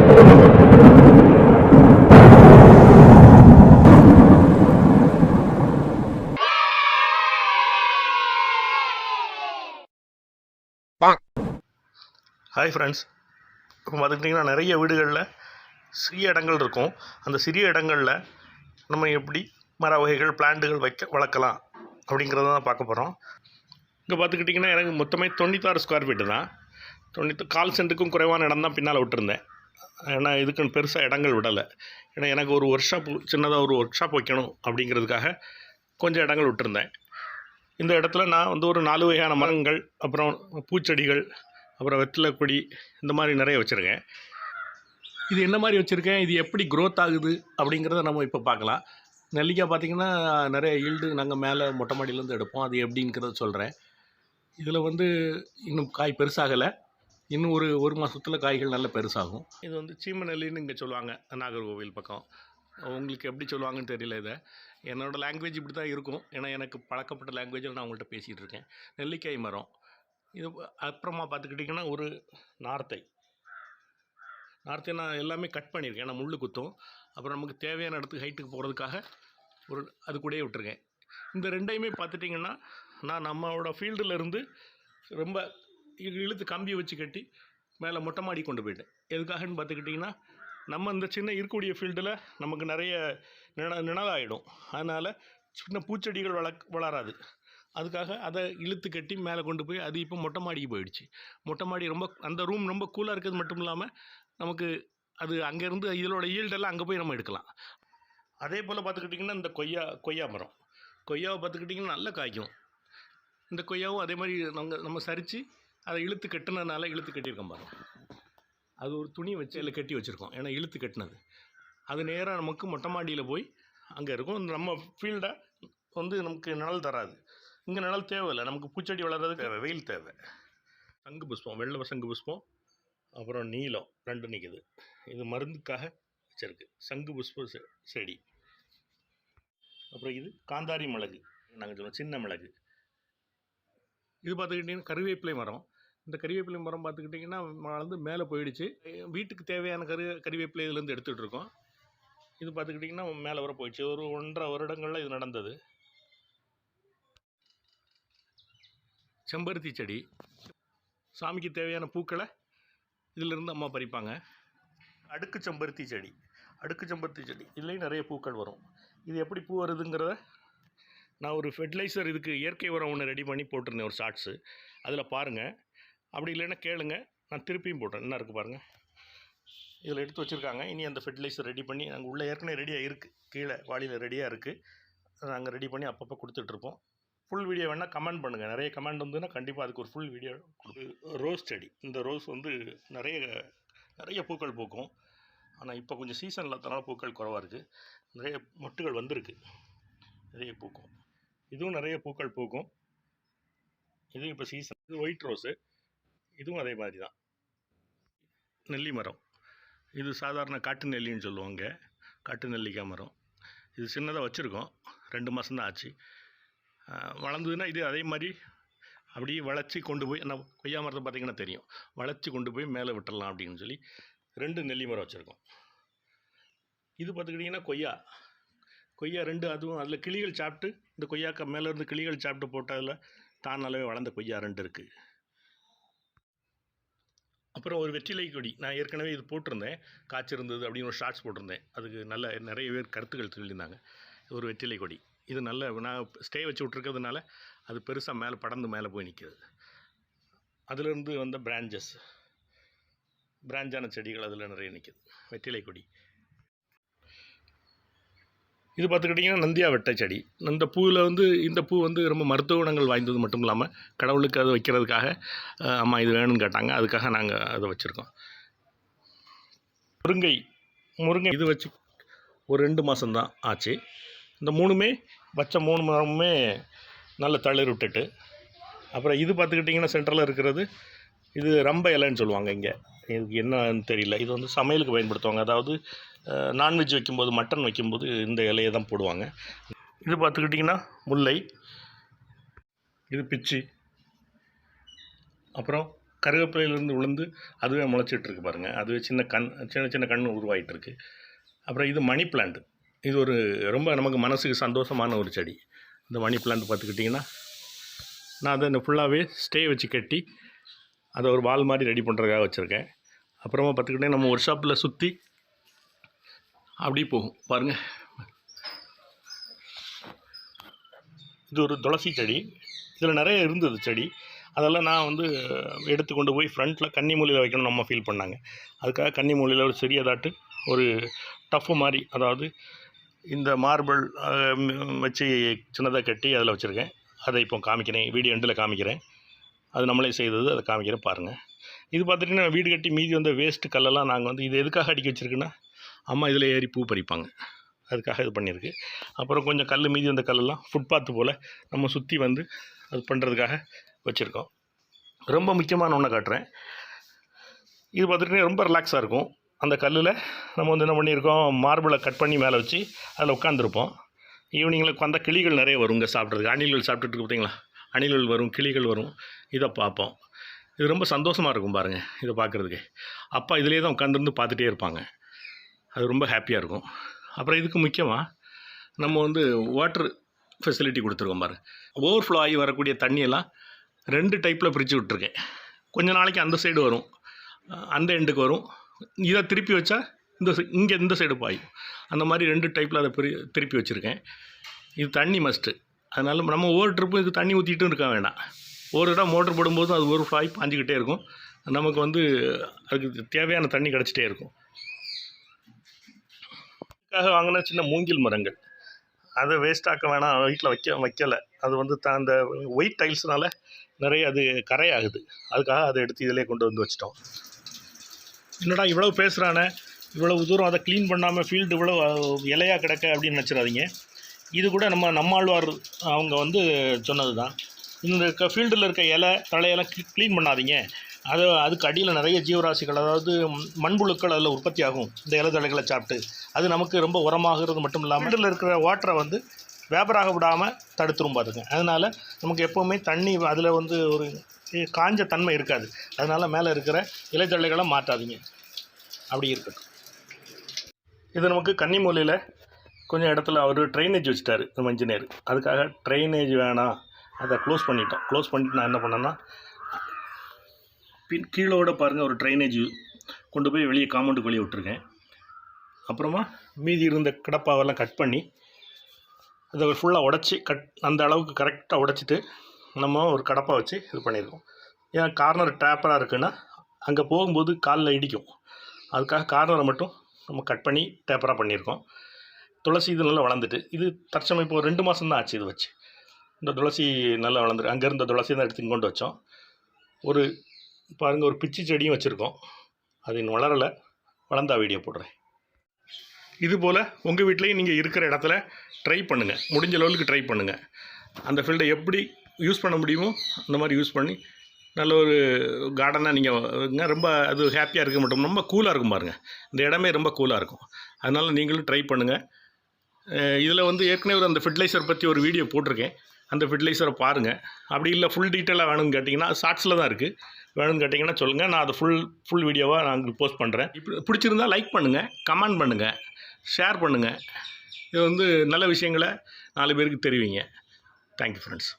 Hi friends, இப்போ பார்த்துக்கிட்டிங்கன்னா நிறைய வீடுகளில் சிறிய இடங்கள் இருக்கும். அந்த சிறிய இடங்களில் நம்ம எப்படி மர வகைகள் பிளான்ட்டுகள் வளர்க்கலாம் அப்படிங்கிறத தான் பார்க்க போகிறோம். இங்கே பார்த்துக்கிட்டிங்கன்னா எனக்கு மொத்தமே 96 ஸ்கொயர் ஃபீட்டு தான். 4 சென்ட்டுக்கும் குறைவான இடம் தான் பின்னால் விட்டுருந்தேன். ஏன்னா இதுக்குன்னு பெருசாக இடங்கள் விடலை. ஏன்னா எனக்கு ஒரு சின்னதாக ஒரு ஒர்க் ஷாப் வைக்கணும் அப்படிங்கிறதுக்காக கொஞ்சம் இடங்கள் விட்டுருந்தேன். இந்த இடத்துல நான் ஒரு 4 வகையான மரங்கள், அப்புறம் பூச்செடிகள், அப்புறம் வெற்றிலை கொடி, இந்த மாதிரி நிறைய வச்சுருக்கேன். இது என்ன மாதிரி வச்சுருக்கேன், இது எப்படி க்ரோத் ஆகுது அப்படிங்கிறத நம்ம இப்போ பார்க்கலாம். நெல்லிக்காய் பார்த்திங்கன்னா நிறைய ஈல்டு நாங்கள் மேலே மொட்டை மாடியிலேருந்து எடுப்போம். அது எப்படிங்கிறத சொல்கிறேன். இதில் இன்னும் காய் பெருசாகலை. இன்னும் ஒரு மாதத்தில் காய்கள் நல்லா பெருசாகும். இது சீம நெல்லின்னு இங்கே சொல்லுவாங்க, நாகர்கோவில் பக்கம். உங்களுக்கு எப்படி சொல்லுவாங்கன்னு தெரியல. என்னோடய லாங்குவேஜ் இப்படி தான் இருக்கும். ஏன்னா எனக்கு பழக்கப்பட்ட லாங்குவேஜில் நான் உங்கள்கிட்ட பேசிகிட்டு இருக்கேன். நெல்லிக்காய் மரம் இது. அப்புறமா பார்த்துக்கிட்டிங்கன்னா ஒரு நார்த்தை நான் எல்லாமே கட் பண்ணியிருக்கேன். ஏன்னா முள் குத்தும். அப்புறம் நமக்கு தேவையான இடத்துக்கு ஹைட்டுக்கு போகிறதுக்காக அது கூடயே விட்டுருக்கேன். இந்த ரெண்டையுமே பார்த்துட்டிங்கன்னா நான் நம்மளோட ஃபீல்டில் இருந்து ரொம்ப இழுத்து கம்பி வச்சு கட்டி மேலே மொட்டை மாடி கொண்டு போயிட்டேன். எதுக்காகன்னு பார்த்துக்கிட்டிங்கன்னா நம்ம இந்த சின்ன இருக்கக்கூடிய ஃபீல்டில் நமக்கு நிறைய நிழலாகிடும். அதனால் சின்ன பூச்செடிகள் வளராது. அதுக்காக அதை இழுத்து கட்டி மேலே கொண்டு போய் அது இப்போ மொட்டை மாடிக்கு போயிடுச்சு. மொட்டை மாடி அந்த ரூம் ரொம்ப கூலாக இருக்கிறது மட்டும் இல்லாமல் நமக்கு அது அங்கேருந்து இதோட ஈல்டெல்லாம் அங்கே போய் நம்ம எடுக்கலாம். அதே போல் பார்த்துக்கிட்டிங்கன்னா இந்த கொய்யா மரம், கொய்யாவை பார்த்துக்கிட்டிங்கன்னா நல்லா காய்க்கும். இந்த கொய்யாவும் அதே மாதிரி நம்ம சரித்து அதை இழுத்து கட்டினதுனால இழுத்து கட்டியிருக்கோம் பாருங்கள். அது ஒரு துணி வச்சு அதில் கட்டி வச்சுருக்கோம். ஏன்னா இழுத்து கட்டினது அது நேராக நமக்கு மொட்டை மாடியில் போய் அங்கே இருக்கும். நம்ம ஃபீல்டை நமக்கு நிழல் தராது. இங்கே நிழல் தேவையில்லை. நமக்கு பூச்செடி வளர்கிறதுக்கு தேவை, வெயில் தேவை. சங்கு புஷ்பம், வெள்ளை சங்கு புஷ்பம், அப்புறம் நீலம் 2 நிற்குது. இது மருந்துக்காக வச்சுருக்கு. சங்கு புஷ்ப செடி. அப்புறம் இது காந்தாரி மிளகு, நாங்கள் சொல்லுவோம் சின்ன மிளகு. இது பார்த்துக்கிட்டிங்கன்னா கறிவேப்பிலை மரம். இந்த கறிவேப்பிலை மரம் பார்த்துக்கிட்டிங்கன்னா வளர்ந்து மேலே போயிடுச்சு. வீட்டுக்கு தேவையான கறிவேப்பிலை இதுலேருந்து எடுத்துகிட்டு இருக்கோம். இது பார்த்துக்கிட்டிங்கன்னா மேலே வர போயிடுச்சு. ஒரு 1.5 வருடங்களில் இது நடந்தது. செம்பருத்தி செடி, சாமிக்கு தேவையான பூக்களை இதிலிருந்து அம்மா பறிப்பாங்க. அடுக்கு செம்பருத்தி செடி இதுலேயும் நிறைய பூக்கள் வரும். இது எப்படி பூ வருதுங்கிறத நான் ஒரு ஃபெர்டிலைசர், இதுக்கு இயற்கை உரம் ஒன்று ரெடி பண்ணி போட்டிருந்தேன், ஒரு ஷார்ட்ஸு. அதில் பாருங்கள். அப்படி இல்லைன்னா கேளுங்க, நான் திருப்பியும் போட்டேன். என்ன இருக்குது பாருங்கள், இதில் எடுத்து வச்சுருக்காங்க. இனி அந்த ஃபெர்டிலைசர் ரெடி பண்ணி நாங்கள் உள்ளே ஏற்கனவே ரெடியாக இருக்குது, கீழே வாளியில் ரெடியாக இருக்குது. நாங்கள் ரெடி பண்ணி அப்பப்போ கொடுத்துட்ருப்போம். ஃபுல் வீடியோ வேணால் கமெண்ட் பண்ணுங்கள். நிறைய கமெண்ட் வந்துன்னா கண்டிப்பாக அதுக்கு ஒரு ஃபுல் வீடியோ ரோஸ் செடி. இந்த ரோஸ் நிறைய பூக்கள் பூக்கும். ஆனால் இப்போ கொஞ்சம் சீசன் இல்லாதனால பூக்கள் குறவாக இருக்குது. நிறைய மொட்டுகள் வந்திருக்கு, நிறைய பூக்கும். இதுவும் நிறைய பூக்கள் பூக்கும். இதுவும் இப்போ சீசன். இது ஒயிட் ரோஸு, இதுவும் அதே மாதிரி தான். நெல்லி மரம், இது சாதாரண காட்டு நெல்லின்னு சொல்லுவாங்க, காட்டு நெல்லிக்காய் மரம். இது சின்னதாக வச்சுருக்கோம், 2 மாதம்தான் ஆச்சு. வளர்ந்ததுன்னா இது அதே மாதிரி அப்படியே வளைச்சி கொண்டு போய், நம்ம கொய்யா மரத்தை பார்த்திங்கன்னா தெரியும், வளைச்சி கொண்டு போய் மேலே விட்டுடலாம் அப்படின்னு சொல்லி 2 நெல்லி மரம் வச்சுருக்கோம். இது பார்த்துக்கிட்டிங்கன்னா கொய்யா 2, அதுவும் அதில் கிளிகள் சாப்பிட்டு, இந்த கொய்யாக்கா மேலேருந்து கிளிகள் சாப்பிட்டு போட்டதில் தானாலவே வளர்ந்த கொய்யா 2 இருக்குது. அப்புறம் ஒரு வெற்றிலை கொடி, நான் ஏற்கனவே இது போட்டிருந்தேன், காய்ச்சிருந்தது அப்படின்னு ஒரு ஷார்ட்ஸ் போட்டிருந்தேன். அதுக்கு நிறைய பேர் கருத்துக்கள் சொல்லியிருந்தாங்க. ஒரு வெற்றிலை கொடி இது நான் ஸ்டே வச்சு விட்ருக்கிறதுனால அது பெருசாக மேலே படர்ந்து மேலே போய் நிற்கிது. அதிலிருந்து வந்த பிரான்ச்சான செடிகள் அதில் நிறைய நிற்கிது. வெற்றிலை கொடி. இது பார்த்துக்கிட்டிங்கன்னா நந்தியா வெட்டை செடி. இந்த பூவில் இந்த பூ ரொம்ப மருத்துவ குணங்கள் வாய்ந்தது மட்டும் இல்லாமல் கடவுளுக்கு அது வைக்கிறதுக்காக அம்மா இது வேணும்னு கேட்டாங்க. அதுக்காக நாங்கள் அதை வச்சுருக்கோம். முருங்கை இது வச்சு ஒரு 2 மாதம்தான் ஆச்சு. இந்த 3 மரமுமே நல்ல தளிர் விட்டுட்டு. அப்புறம் இது பார்த்துக்கிட்டிங்கன்னா சென்டரில் இருக்கிறது இது ரம்ப இலைன்னு சொல்லுவாங்க. இங்கே இதுக்கு என்னன்னு தெரியல. இது சமையலுக்கு பயன்படுத்துவாங்க. அதாவது நான்வெஜ் வைக்கும்போது, மட்டன் வைக்கும்போது இந்த இலையை தான் போடுவாங்க. இது பார்த்துக்கிட்டிங்கன்னா முல்லை, இது பிச்சி, அப்புறம் கருவேப்பிலையிலேருந்து விழுந்து அதுவே முளைச்சிட்ருக்கு பாருங்கள். அதுவே சின்ன சின்ன கன்று உருவாகிட்டுருக்கு. அப்புறம் இது மணி பிளான்ட். இது ஒரு ரொம்ப நமக்கு மனசுக்கு சந்தோஷமான ஒரு செடி. இந்த மணி பிளான்ட் பார்த்துக்கிட்டிங்கன்னா நான் அதை இந்த ஃபுல்லாகவே ஸ்டே வச்சு கட்டி அதை ஒரு வால் மாதிரி ரெடி பண்ணுறதுக்காக வச்சுருக்கேன். அப்புறமா பார்த்துக்கிட்டிங்கன்னா நம்ம ஒர்க் ஷாப்பில் சுற்றி அப்படி போகும் பாருங்கள். இது ஒரு துளசி செடி. இதில் நிறைய இருந்தது செடி. அதெல்லாம் நான் வந்து எடுத்து கொண்டு போய் ஃப்ரண்ட்டில் கன்னி மூலையில் வைக்கணும் நம்ம ஃபீல் பண்ணாங்க. அதுக்காக கன்னி மூலையில் ஒரு சிறியதாட்டு ஒரு டஃப்பு மாதிரி, அதாவது இந்த மார்பிள் வச்சு சின்னதாக கட்டி அதில் வச்சுருக்கேன். அதை இப்போ காமிக்கிறேன், வீடியோ எண்டில் காமிக்கிறேன். அது நம்மளே செய்தது, அதை காமிக்கிறேன் பாருங்கள். இது பார்த்துட்டிங்கன்னா வீடு கட்டி மீதி வந்த வேஸ்ட்டு கல்லெல்லாம் நாங்கள் வந்து இது எதுக்காக அடிக்க வச்சுருக்குன்னா, அம்மா இதில் ஏறி பூ பறிப்பாங்க, அதுக்காக இது பண்ணியிருக்கு. அப்புறம் கொஞ்சம் கல் மீதி வந்த கல்லெல்லாம் ஃபுட்பாத்து போல் நம்ம சுற்றி வந்து அது பண்ணுறதுக்காக வச்சுருக்கோம். ரொம்ப முக்கியமான ஒன்றை காட்டுறேன். இது பார்த்துட்டிங்கன்னா ரொம்ப ரிலாக்ஸாக இருக்கும். அந்த கல்லில் நம்ம வந்து என்ன பண்ணியிருக்கோம், மார்பிளை கட் பண்ணி மேலே வச்சு அதில் உட்காந்துருப்போம். ஈவினிங்கில் உட்காந்தா கிளிகள் நிறைய வருங்க சாப்பிட்றதுக்கு. அணில்கள் சாப்பிட்டுட்டு பார்த்தீங்களா, அணில்கள் வரும், கிளிகள் வரும். இதை பார்ப்போம். இது ரொம்ப சந்தோஷமாக இருக்கும் பாருங்கள் இதை பார்க்குறதுக்கு. அப்பா இதிலே தான் உட்காந்துருந்து பார்த்துட்டே இருப்பாங்க. அது ரொம்ப ஹாப்பியாக இருக்கும். அப்புறம் இதுக்கு முக்கியமாக நம்ம வந்து வாட்டர் ஃபெசிலிட்டி கொடுத்துருக்கோம் பாருங்கள். ஓவர்ஃப்ளோ ஆகி வரக்கூடிய தண்ணியெல்லாம் 2 டைப்பில் பிரித்து விட்ருக்கேன். கொஞ்ச நாளைக்கு அந்த சைடு வரும், அந்த எண்டுக்கு வரும். இதை திருப்பி வச்சா இங்கே இந்த சைடு பாயும். அந்த மாதிரி 2 டைப்பில் அதை திருப்பி வச்சுருக்கேன். இது தண்ணி மஸ்ட்டு. அதனால் நம்ம ஒவ்வொரு ட்ரிப்பும் இது தண்ணி ஊற்றிட்டும் இருக்க வேண்டாம். ஒரு இடம் மோட்டர் போடும்போது அது ஒரு ஃப்ளாய் பாஞ்சிக்கிட்டே இருக்கும். நமக்கு வந்து அதுக்கு தேவையான தண்ணி கிடச்சிட்டே இருக்கும். அதுக்காக வாங்கின சின்ன மூங்கில் மரங்கள், அதை வேஸ்ட்டாக்க வேணாம், வீட்டில் வைக்கலை. அது வந்து அந்த ஒயிட் டைல்ஸ்னால் நிறைய அது கரையாகுது. அதுக்காக அதை எடுத்து இதிலே கொண்டு வந்து வச்சிட்டோம். என்னடா இவ்வளோ பேசுகிறானே, இவ்வளவு தூரம் அதை க்ளீன் பண்ணாமல் ஃபீல்டு இவ்வளோ இலையாக கிடக்க அப்படின்னு நினச்சிடாதீங்க. இது கூட நம்மாழ்வார் அவங்க வந்து சொன்னது தான். இந்த ஃபீல்டில் இருக்க தலையெல்லாம் க்ளீன் பண்ணாதீங்க. அதுக்கு அடியில் நிறைய ஜீவராசிகள், அதாவது மண்புழுக்கள் அதில் உற்பத்தி ஆகும் இந்த தலைகளை சாப்பிட்டு. அது நமக்கு ரொம்ப உரமாகிறது மட்டும் இல்லாமல் ஃபீல்டில் இருக்கிற வாட்டரை வந்து வேப்பராக விடாமல் தடுத்துரும் பார்த்துங்க. அதனால் நமக்கு எப்போவுமே தண்ணி அதில் வந்து ஒரு காஞ்ச தன்மை இருக்காது. அதனால் மேலே இருக்கிற இலைத்தழைகளை மாற்றாதீங்க, அப்படி இருக்கட்டும். இது நமக்கு கன்னிமூலையில் கொஞ்சம் இடத்துல அவர் ட்ரைனேஜ் வச்சுட்டார் நம்ம இன்ஜினியர். அதுக்காக ட்ரைனேஜ் வேணாம், அதை க்ளோஸ் பண்ணிட்டோம். க்ளோஸ் பண்ணிவிட்டு நான் என்ன பண்ணேன்னா, கீழோட பாருங்கள் ஒரு ட்ரைனேஜ் கொண்டு போய் வெளியே காம்பவுண்டுக்கு வெளியே விட்டுருக்கேன். அப்புறமா மீதி இருந்த கிடப்பாவெல்லாம் கட் பண்ணி அதை ஃபுல்லாக உடச்சி அந்த அளவுக்கு கரெக்டாக உடைச்சிட்டு நம்ம ஒரு கடப்பா வச்சு இது பண்ணியிருக்கோம். ஏன் கார்னர் டேப்பராக இருக்குன்னா அங்கே போகும்போது காலில் இடிக்கும். அதுக்காக கார்னரை மட்டும் நம்ம கட் பண்ணி டேப்பராக பண்ணியிருக்கோம். துளசி இது நல்லா வளர்ந்துட்டு, இது தற்சமயம் இப்போ 2 மாதம் தான் ஆச்சு இது வச்சு. இந்த துளசி நல்லா வளர்ந்துட்டு, அங்கே இருந்த துளசி தான் எடுத்து கொண்டு வச்சோம். ஒரு பாருங்கள், ஒரு பிச்சி செடியும் வச்சுருக்கோம். அது இன்னும் வளரலை, வளர்ந்தா வீடியோ போடுறேன். இதுபோல் உங்கள் வீட்லேயும் நீங்கள் இருக்கிற இடத்துல ட்ரை பண்ணுங்கள், முடிஞ்ச லெவலுக்கு ட்ரை பண்ணுங்கள். அந்த ஃபீல்டை எப்படி யூஸ் பண்ண முடியுமோ அந்த மாதிரி யூஸ் பண்ணி நல்ல ஒரு கார்டனாக நீங்கள் ரொம்ப அது ஹாப்பியாக இருக்க மாட்டோம். ரொம்ப கூலாக இருக்கும் பாருங்கள், இந்த இடமே ரொம்ப கூலாக இருக்கும். அதனால் நீங்களும் ட்ரை பண்ணுங்கள். இதில் வந்து ஏற்கனவே அந்த ஃபெர்டிலைசர் பற்றி ஒரு வீடியோ போட்டிருக்கேன். அந்த ஃபெர்டிலைசரை பாருங்கள். அப்படி இல்லை ஃபுல் டீட்டெயிலாக வேணும்னு கேட்டிங்கன்னா ஷார்ட்ஸில் தான் இருக்குது. வேணும்னு கேட்டிங்கன்னா சொல்லுங்கள், நான் அதை ஃபுல் வீடியோவாக நான் உங்களுக்கு போஸ்ட் பண்ணுறேன். இப்போ பிடிச்சிருந்தால் லைக் பண்ணுங்கள், கமெண்ட் பண்ணுங்கள், ஷேர் பண்ணுங்கள். இது வந்து நல்ல விஷயங்களை 4 பேருக்கு தெரிவிங்க. Thank you friends.